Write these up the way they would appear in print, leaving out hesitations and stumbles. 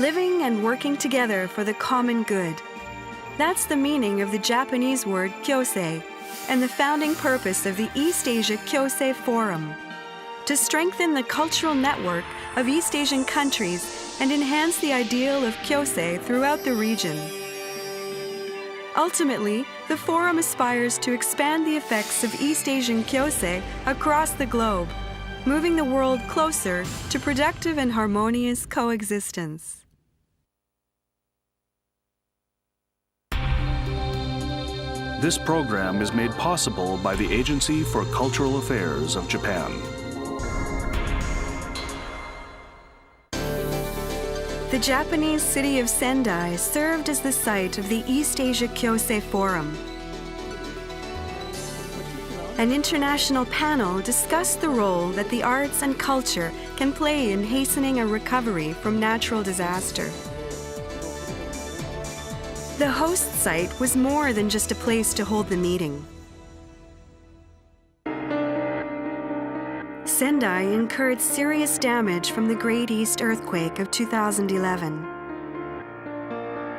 living and working together for the common good. That's the meaning of the Japanese word Kyosei and the founding purpose of the East Asia Kyosei Forum, to strengthen the cultural network of East Asian countries and enhance the ideal of Kyosei throughout the region. Ultimately, the Forum aspires to expand the effects of East Asian Kyosei across the globe, moving the world closer to productive and harmonious coexistence. This program is made possible by the Agency for Cultural Affairs of Japan. The Japanese city of Sendai served as the site of the East Asia Kyosei Forum. An international panel discussed the role that the arts and culture can play in hastening a recovery from natural disaster. The host site was more than just a place to hold the meeting. Sendai incurred serious damage from the Great East Earthquake of 2011.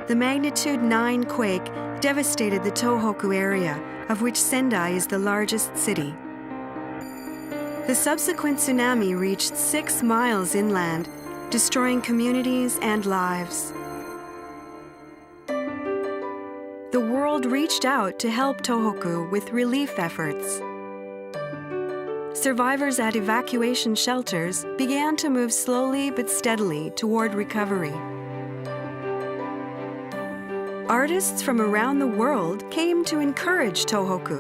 The magnitude 9 quake devastated the Tohoku area, of which Sendai is the largest city. The subsequent tsunami reached 6 miles inland, destroying communities and lives. The world reached out to help Tohoku with relief efforts. Survivors at evacuation shelters began to move slowly but steadily toward recovery. Artists from around the world came to encourage Tohoku.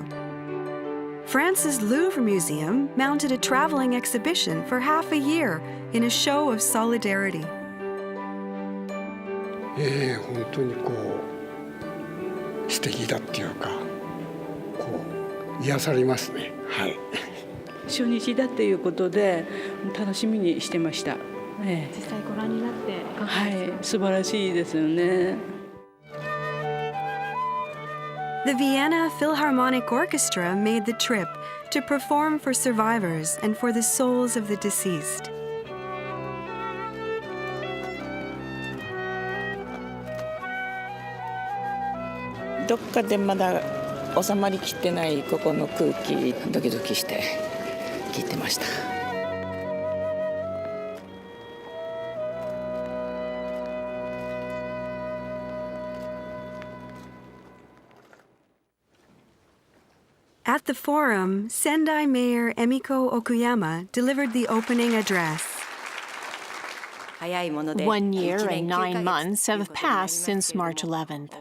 France's Louvre Museum mounted a traveling exhibition for half a year in a show of solidarity. 本当に素敵だっていうか、癒されますね。はい。初日だっていうことで楽しみにしてました。実際ご覧になってはい、素晴らしいですよね。The Vienna Philharmonic Orchestra made the trip to perform for survivors and for the souls of the deceased. どっかでまだ収まりきってないここの空気、ドキドキして聞いてました。At the forum, Sendai Mayor Emiko Okuyama delivered the opening address. 1 year and 9 months have passed since March 11th.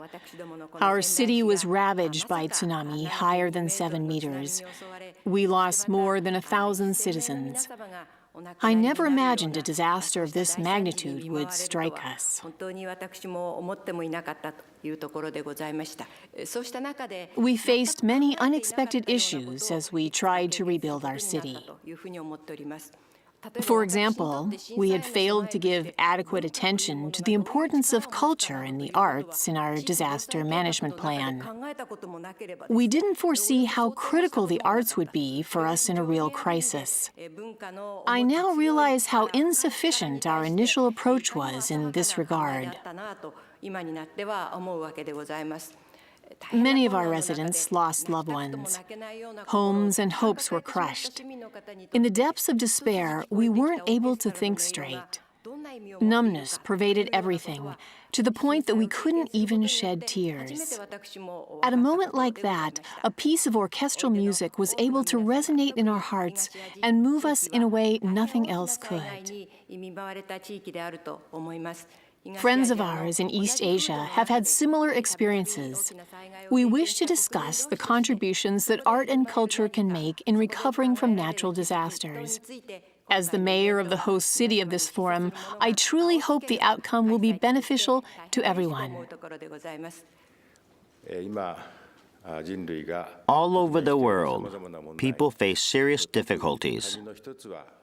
Our city was ravaged by tsunami higher than 7 meters. We lost more than 1,000 citizens. I never imagined a disaster of this magnitude would strike us. We faced many unexpected issues as we tried to rebuild our city. For example, we had failed to give adequate attention to the importance of culture and the arts in our disaster management plan. We didn't foresee how critical the arts would be for us in a real crisis. I now realize how insufficient our initial approach was in this regard. Many of our residents lost loved ones. Homes and hopes were crushed. In the depths of despair, we weren't able to think straight. Numbness pervaded everything, to the point that we couldn't even shed tears. At a moment like that, a piece of orchestral music was able to resonate in our hearts and move us in a way nothing else could. Friends of ours in East Asia have had similar experiences. We wish to discuss the contributions that art and culture can make in recovering from natural disasters. As the mayor of the host city of this forum, I truly hope the outcome will be beneficial to everyone. All over the world, people face serious difficulties.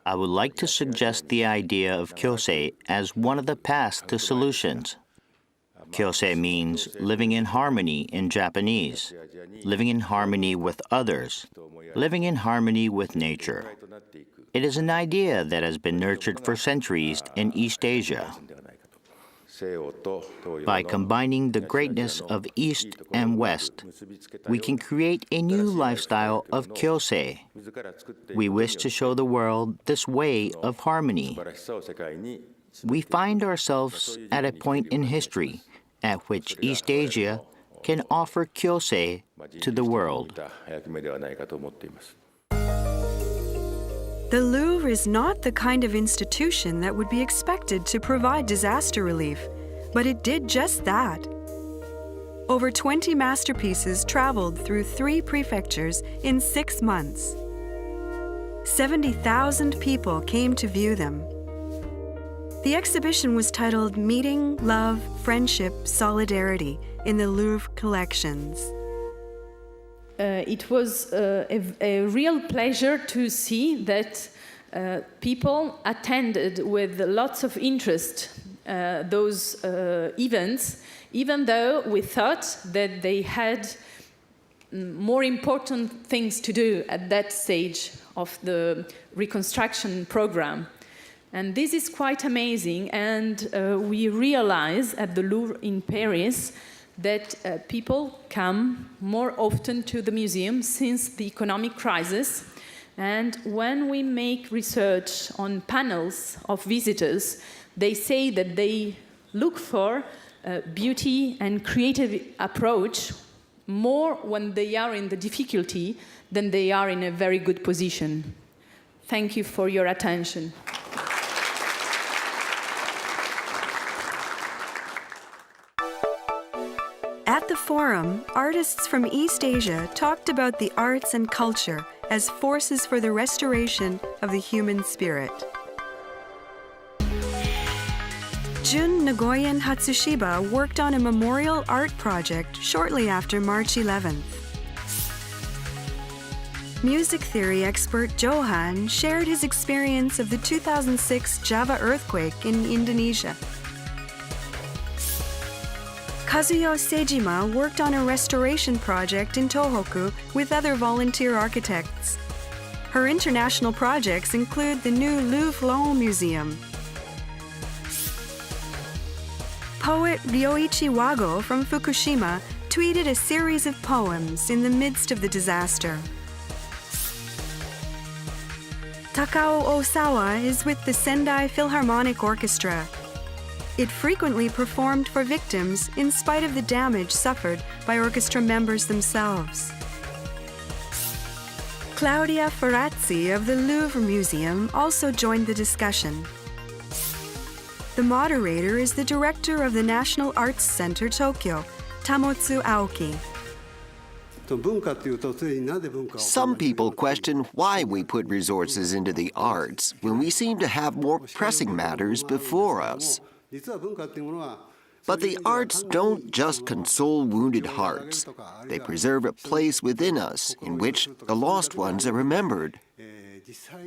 I would like to suggest the idea of Kyosei as one of the paths to solutions. Kyosei means living in harmony in Japanese, living in harmony with others, living in harmony with nature. It is an idea that has been nurtured for centuries in East Asia. By combining the greatness of East and West, we can create a new lifestyle of Kyosei. We wish to show the world this way of harmony. We find ourselves at a point in history at which East Asia can offer Kyosei to the world. The Louvre is not the kind of institution that would be expected to provide disaster relief, but it did just that. Over 20 masterpieces traveled through 3 prefectures in 6 months. 70,000 people came to view them. The exhibition was titled Meeting, Love, Friendship, Solidarity in the Louvre Collections. It was a real pleasure to see that people attended with lots of interest those events, even though we thought that they had more important things to do at that stage of the reconstruction program. And this is quite amazing, and we realize at the Louvre in Paris that people come more often to the museum since the economic crisis. And when we make research on panels of visitors, they say that they look for beauty and creative approach more when they are in the difficulty than they are in a very good position. Thank you for your attention. At the forum, artists from East Asia talked about the arts and culture as forces for the restoration of the human spirit. Jun Nagoyan Hatsushiba worked on a memorial art project shortly after March 11th. Music theory expert Johan shared his experience of the 2006 Java earthquake in Indonesia. Kazuyo Sejima worked on a restoration project in Tohoku with other volunteer architects. Her international projects include the new Louvre Museum. Poet Ryoichi Wago from Fukushima tweeted a series of poems in the midst of the disaster. Takao Osawa is with the Sendai Philharmonic Orchestra. It frequently performed for victims in spite of the damage suffered by orchestra members themselves. Claudia FERRAZZI of the Louvre Museum also joined the discussion. The moderator is the director of the National Arts Center Tokyo, Tamotsu Aoki. Some people question why we put resources into the arts when we seem to have more pressing matters before us. But the arts don't just console wounded hearts. They preserve a place within us in which the lost ones are remembered.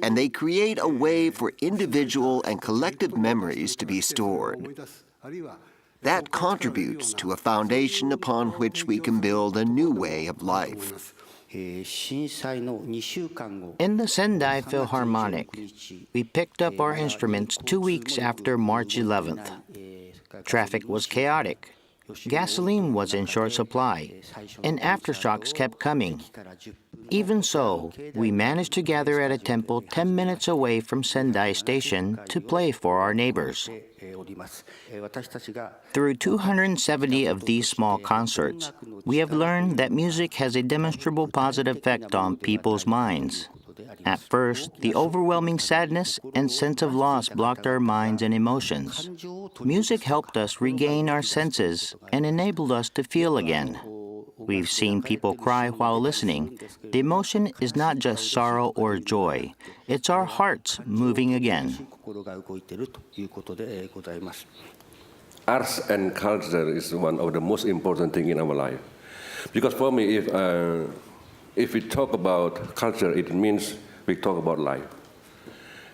And they create a way for individual and collective memories to be stored. That contributes to a foundation upon which we can build a new way of life. In the Sendai Philharmonic, we picked up our instruments 2 weeks after March 11th. Traffic was chaotic. Gasoline was in short supply, and aftershocks kept coming. Even so, we managed to gather at a temple 10 minutes away from Sendai Station to play for our neighbors. Through 270 of these small concerts, we have learned that music has a demonstrable positive effect on people's minds. At first, the overwhelming sadness and sense of loss blocked our minds and emotions. Music helped us regain our senses and enabled us to feel again. We've seen people cry while listening. The emotion is not just sorrow or joy. It's our hearts moving again. Arts and culture is one of the most important things in our life. Because for me, if we talk about culture, it means we talk about life.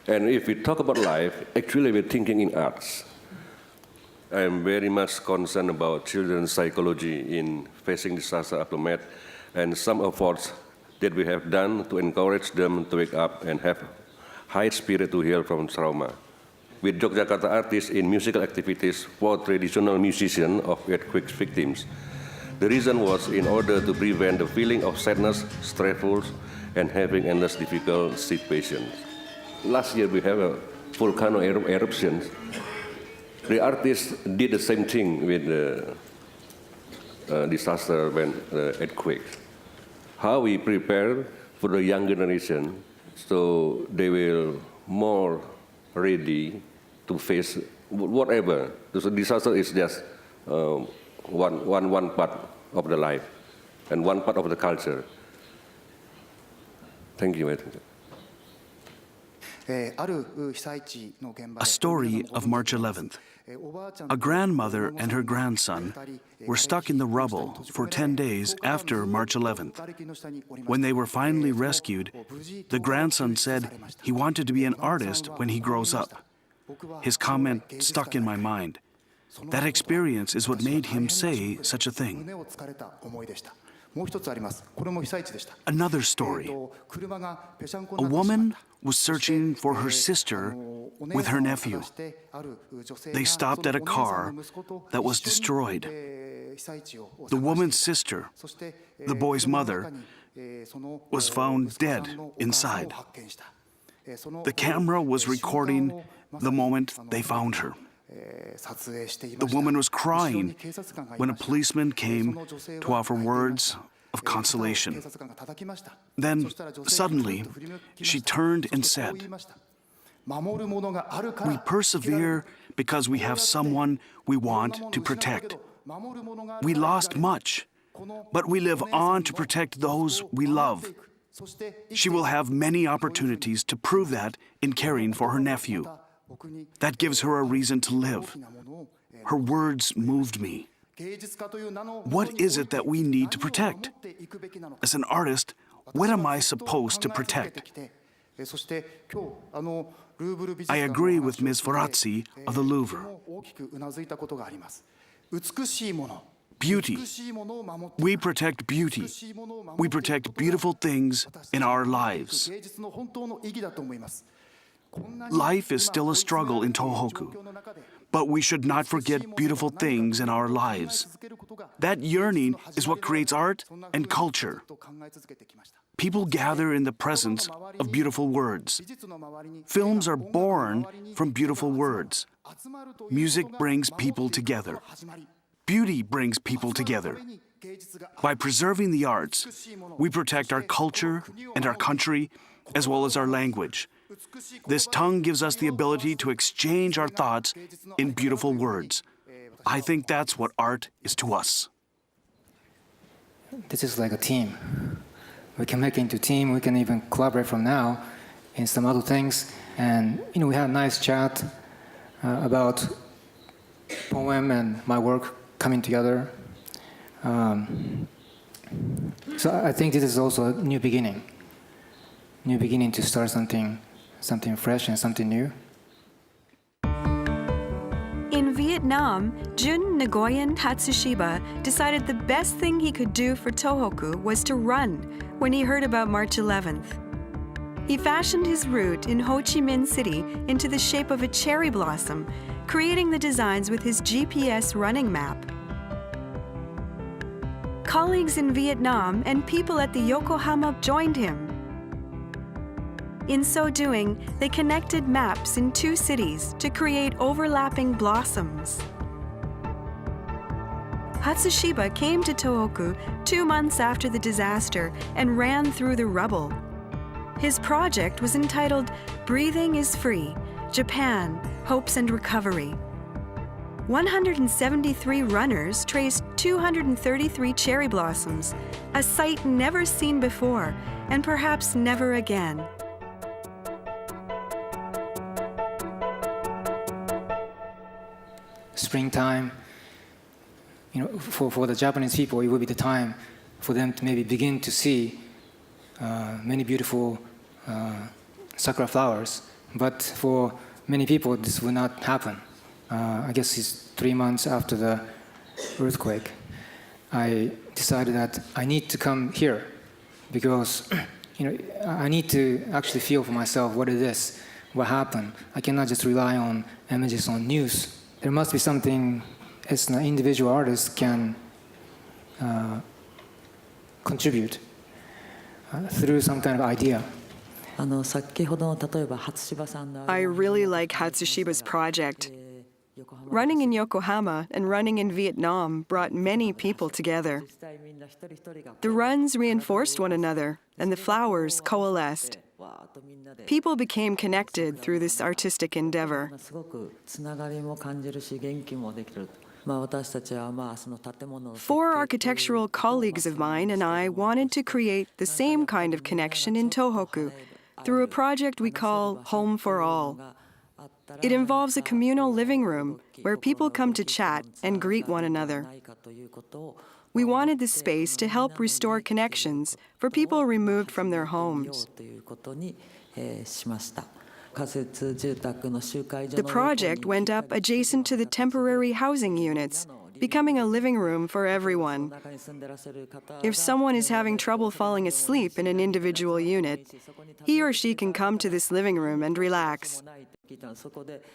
And if we talk about life, actually we're thinking in arts. I am very much concerned about children's psychology in facing disaster aftermath and some efforts that we have done to encourage them to wake up and have high spirit to heal from trauma. with Yogyakarta artists in musical activities for traditional musicians of earthquake victims. The reason was in order to prevent the feeling of sadness, stressful, and having endless difficult situations. Last year we have a volcano eruption. The artists did the same thing with the disaster when the earthquake. How we prepare for the young generation so they will more ready to face whatever. The disaster is just one part of the life and one part of the culture. Thank you. A story of March 11th. A grandmother and her grandson were stuck in the rubble for 10 days after March 11th. When they were finally rescued, the grandson said he wanted to be an artist when he grows up. His comment stuck in my mind. That experience is what made him say such a thing. Another story. A woman was searching for her sister with her nephew. They stopped at a car that was destroyed. The woman's sister, the boy's mother, was found dead inside. The camera was recording the moment they found her. The woman was crying when a policeman came to offer words of consolation. Then, suddenly, she turned and said, "We persevere because we have someone we want to protect. We lost much, but we live on to protect those we love." She will have many opportunities to prove that in caring for her nephew. That gives her a reason to live. Her words moved me. What is it that we need to protect? As an artist, what am I supposed to protect? I agree with Ms. FERRAZZI of the Louvre. Beauty. We protect beauty. We protect beautiful things in our lives. Life is still a struggle in Tohoku, but we should not forget beautiful things in our lives. That yearning is what creates art and culture. People gather in the presence of beautiful words. Films are born from beautiful words. Music brings people together. Beauty brings people together. By preserving the arts, we protect our culture and our country, as well as our language. This tongue gives us the ability to exchange our thoughts in beautiful words. I think that's what art is to us. This is like a team. We can make it into a team. We can even collaborate from now in some other things. And we had a nice chat about poem and my work coming together. So I think this is also a new beginning to start something fresh and something new. In Vietnam, Jun Nguyen Hatsushiba decided the best thing he could do for Tohoku was to run when he heard about March 11th. He fashioned his route in Ho Chi Minh City into the shape of a cherry blossom, creating the designs with his GPS running map. Colleagues in Vietnam and people at the Yokohama joined him. In so doing, they connected maps in 2 cities to create overlapping blossoms. Hatsushiba came to Tohoku 2 months after the disaster and ran through the rubble. His project was entitled Breathing is Free, Japan, Hopes and Recovery. 173 runners traced 233 cherry blossoms, a sight never seen before and perhaps never again. Springtime, for the Japanese people, it will be the time for them to maybe begin to see many beautiful sakura flowers. But for many people, this will not happen. I guess it's 3 months after the earthquake. I decided that I need to come here because I need to actually feel for myself what it is what happened. I cannot just rely on images on news. There must be something as an individual artist can contribute through some kind of idea. I really like Hatsushiba's project. Running in Yokohama and running in Vietnam brought many people together. The runs reinforced one another, and the flowers coalesced. People became connected through this artistic endeavor. 4 architectural colleagues of mine and I wanted to create the same kind of connection in Tohoku through a project we call Home for All. It involves a communal living room where people come to chat and greet one another. We wanted this space to help restore connections for people removed from their homes. The project went up adjacent to the temporary housing units, becoming a living room for everyone. If someone is having trouble falling asleep in an individual unit, he or she can come to this living room and relax.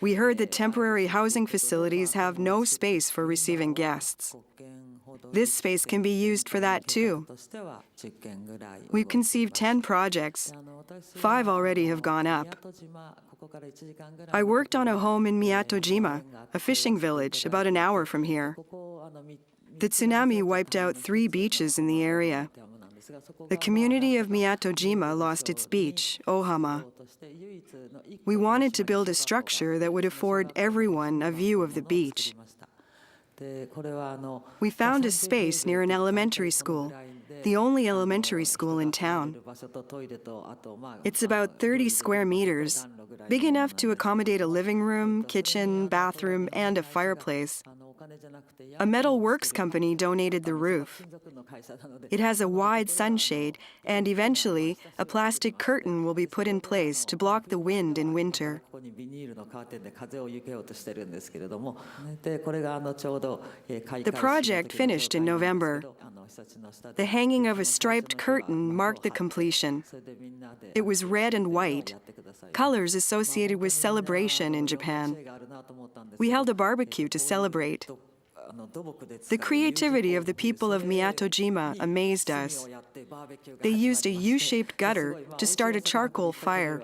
We heard that temporary housing facilities have no space for receiving guests. This space can be used for that too. We've conceived 10 projects. 5 already have gone up. I worked on a home in Miyatojima, a fishing village about an hour from here. The tsunami wiped out 3 beaches in the area. The community of Miyatojima lost its beach, Ohama. We wanted to build a structure that would afford everyone a view of the beach. We found a space near an elementary school, the only elementary school in town. It's about 30 square meters, big enough to accommodate a living room, kitchen, bathroom, and a fireplace. A metal works company donated the roof. It has a wide sunshade, and eventually a plastic curtain will be put in place to block the wind in winter. The project finished in November. The hanging of a striped curtain marked the completion. It was red and white, colors associated with celebration in Japan. We held a barbecue to celebrate. The creativity of the people of Miyatojima amazed us. They used a U-shaped gutter to start a charcoal fire,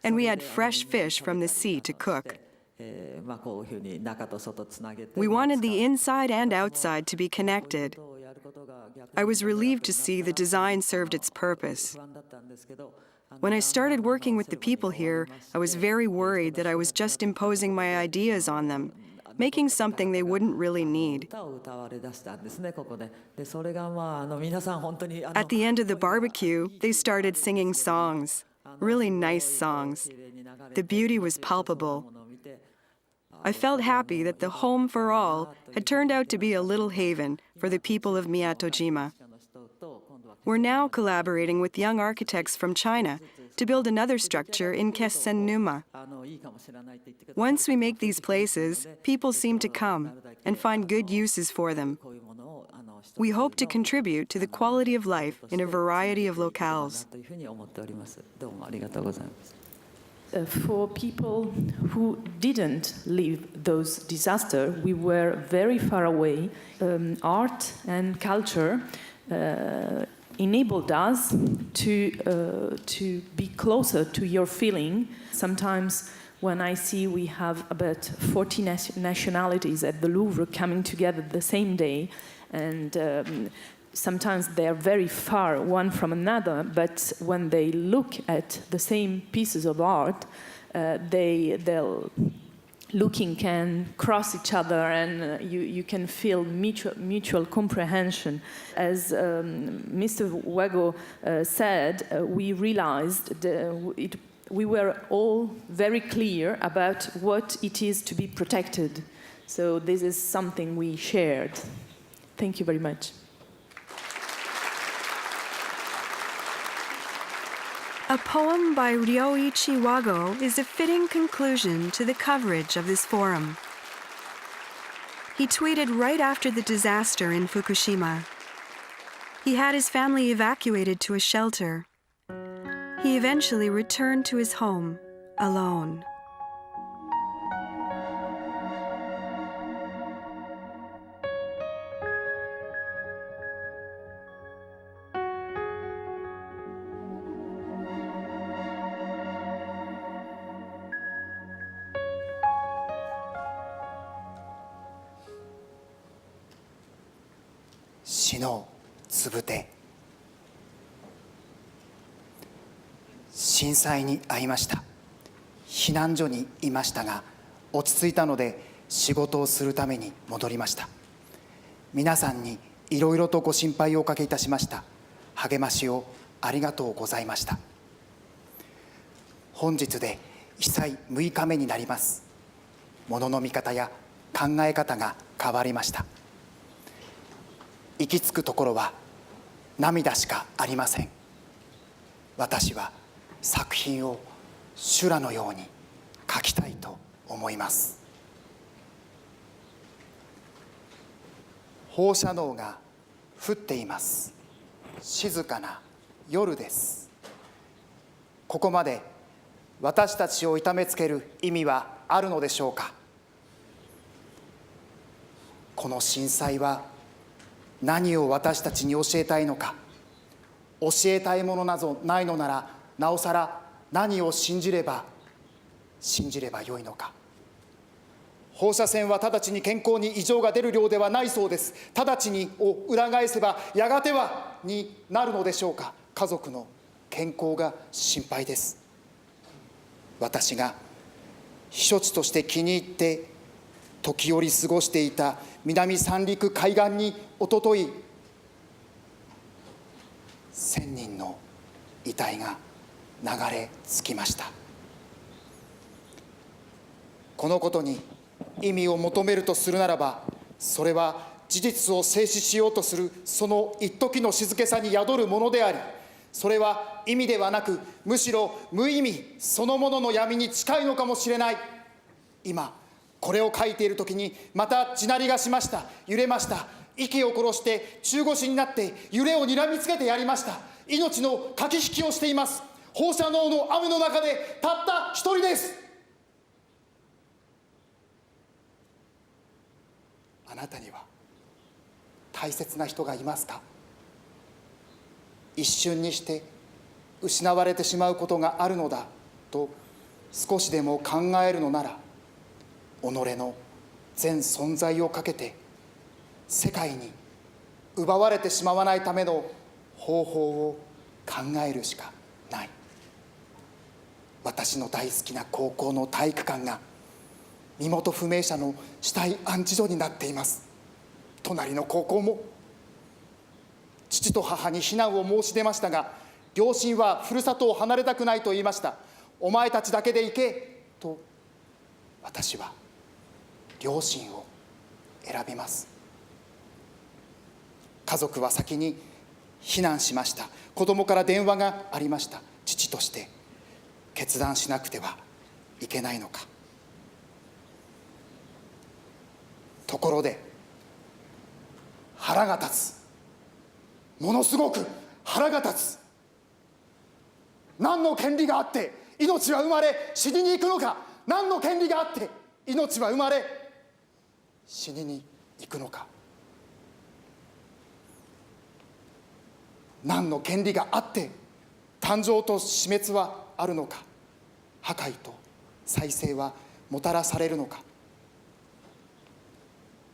and we had fresh fish from the sea to cook. We wanted the inside and outside to be connected. I was relieved to see the design served its purpose. When I started working with the people here, I was very worried that I was just imposing my ideas on them, making something they wouldn't really need. At the end of the barbecue, they started singing songs, really nice songs. The beauty was palpable. I felt happy that the Home for All had turned out to be a little haven for the people of Miyatojima. We're now collaborating with young architects from China to build another structure in Kessen-Numa. Once we make these places, people seem to come and find good uses for them. We hope to contribute to the quality of life in a variety of locales. For people who didn't live those disasters, we were very far away. Art and culture enabled us to be closer to your feeling. Sometimes when I see we have about 40 nationalities at the Louvre coming together the same day, and sometimes they are very far one from another, but when they look at the same pieces of art, they'll looking can cross each other, and you can feel mutual comprehension. As Mr. WAGO said, we realized we were all very clear about what it is to be protected. So this is something we shared. Thank you very much. A poem by Ryoichi Wago is a fitting conclusion to the coverage of this forum. He tweeted right after the disaster in Fukushima. He had his family evacuated to a shelter. He eventually returned to his home, alone.死のつぶて。震災に遭いました。避難所にいましたが、落ち着いたので仕事をするために戻りました。皆さんにいろいろとご心配をおかけいたしました。励ましをありがとうございました。本日で被災6日目になります。ものの見方や考え方が変わりました。行き着くところは涙しかありません。私は作品を修羅のように描きたいと思います。放射能が降っています。静かな夜です。ここまで私たちを痛めつける意味はあるのでしょうか。この震災は何を私たちに教えたいのか。教えたいものなどないのなら、なおさら何を信じればよいのか。放射線は直ちに健康に異常が出る量ではないそうです。直ちにを裏返せばやがてはになるのでしょうか。家族の健康が心配です。私が避暑地として気に入って時折過ごしていた南三陸海岸におととい1000人の遺体が流れ着きました。このことに意味を求めるとするならば、それは事実を静止しようとするその一時の静けさに宿るものであり、それは意味ではなく、むしろ無意味そのものの闇に近いのかもしれない。今これを書いているときにまた地鳴りがしました。揺れました。息を殺して中腰になって揺れをにらみつけてやりました。命の駆け引きをしています。放射能の雨の中でたった一人です。あなたには大切な人がいますか。一瞬にして失われてしまうことがあるのだと少しでも考えるのなら、己の全存在をかけて世界に奪われてしまわないための方法を考えるしかない。私の大好きな高校の体育館が身元不明者の死体安置所になっています。隣の高校も。父と母に避難を申し出ましたが、両親はふるさとを離れたくないと言いました。お前たちだけで行けと。私は両親を選びます。家族は先に避難しました。子供から電話がありました。父として決断しなくてはいけないのか。ところで腹が立つ。ものすごく腹が立つ。何の権利があって命は生まれ死にに行くのか。何の権利があって命は生まれ死にに行くのか。何の権利があって誕生と死滅はあるのか。破壊と再生はもたらされるのか。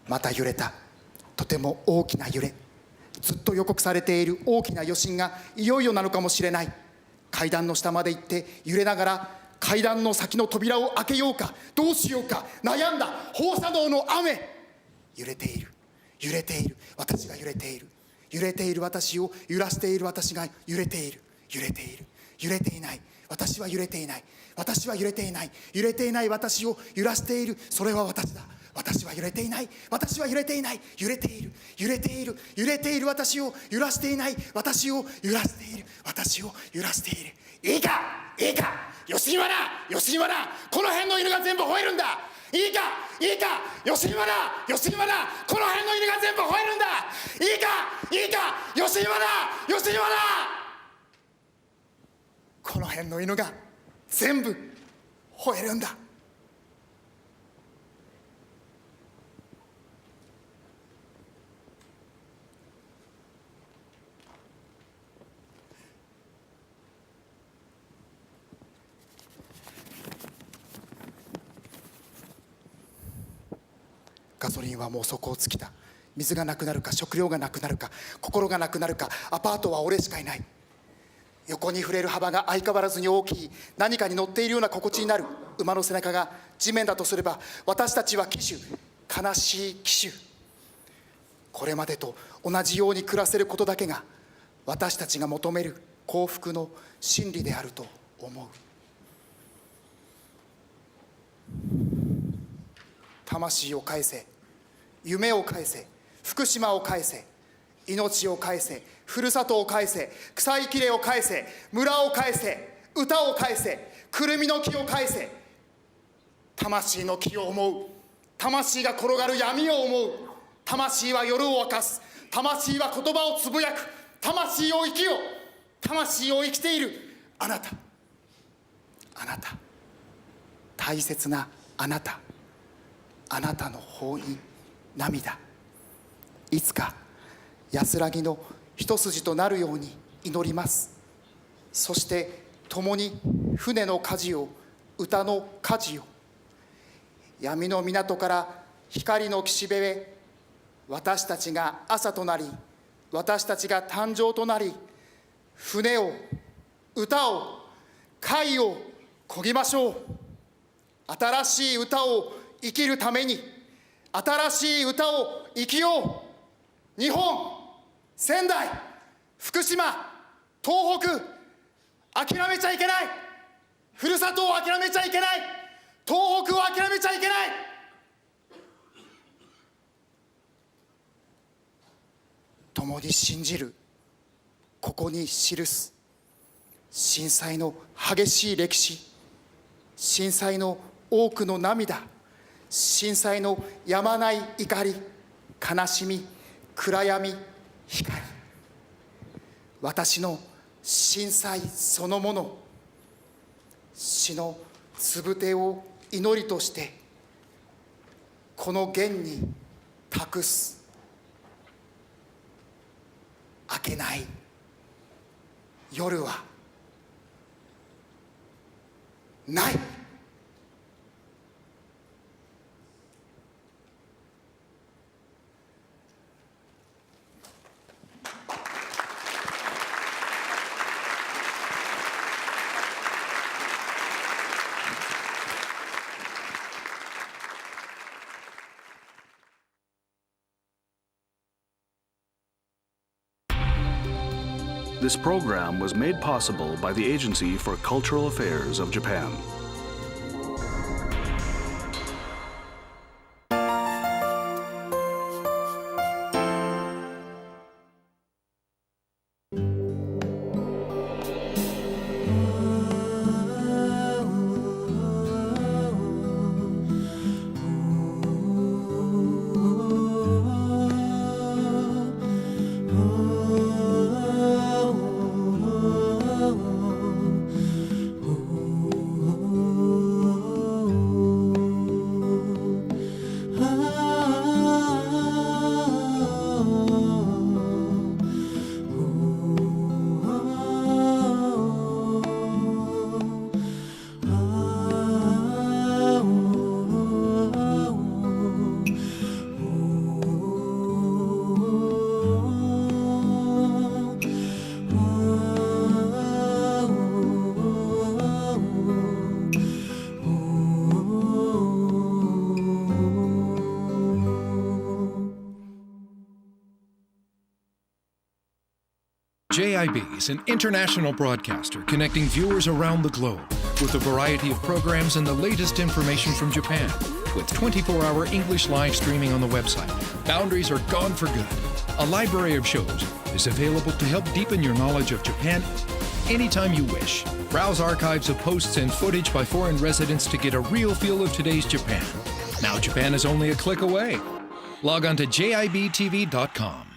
また揺れた。とても大きな揺れ。ずっと予告されている大きな余震がいよいよなのかもしれない。階段の下まで行って揺れながら階段の先の扉を開けようかどうしようか悩んだ。放射能の雨。揺れている。揺れている。私が揺れている。揺れている私を揺らしている私が揺れている。揺れている。揺れていない。私は揺れていない。私は揺れていない。揺れていない私を揺らしている。それは私だ。私は揺れていない。私は揺れていない。揺れている。揺れている。揺れている私を揺らしていない。私を揺らしている。私を揺らしている。いいかいいか吉村吉村、この辺の犬が全部吠えるんだ。いいかいいか吉村吉村、この辺の犬が全部吠えるんだ。いいかいいか吉村吉村、この辺の犬が全部吠えるんだ。ガソリンはもう底を尽きた。水がなくなるか、食料がなくなるか、心がなくなるか、アパートは俺しかいない。横に触れる幅が相変わらずに大きい。何かに乗っているような心地になる。馬の背中が地面だとすれば、私たちは騎手、悲しい騎手。これまでと同じように暮らせることだけが私たちが求める幸福の真理であると思う。魂を返せ、夢を返せ、福島を返せ、命を返せ、ふるさとを返せ、草いきれを返せ、村を返せ、歌を返せ、くるみの木を返せ。魂の木を思う。魂が転がる闇を思う。魂は夜を明かす。魂は言葉をつぶやく。魂を生きよ。魂を生きているあなた、あなた、大切なあなた、あなたの方に涙、いつか安らぎの一筋となるように祈ります。そして共に船の舵を、歌の舵を、闇の港から光の岸辺へ、私たちが朝となり、私たちが誕生となり、船を、歌を、貝を漕ぎましょう。新しい歌を生きるために、新しい歌を生きよう。日本、仙台、福島、東北、諦めちゃいけない。ふるさとを諦めちゃいけない。東北を諦めちゃいけない。共に信じる。ここに記す。震災の激しい歴史、震災の多くの涙、震災のやまない怒り、悲しみ、暗闇、光。私の震災そのもの、死のつぶてを祈りとしてこの現に託す。明けない夜はない。This program was made possible by the Agency for Cultural Affairs of Japan. JIB is an international broadcaster connecting viewers around the globe with a variety of programs and the latest information from Japan. With 24-hour English live streaming on the website, boundaries are gone for good. A library of shows is available to help deepen your knowledge of Japan anytime you wish. Browse archives of posts and footage by foreign residents to get a real feel of today's Japan. Now Japan is only a click away. Log on to JIBTV.com.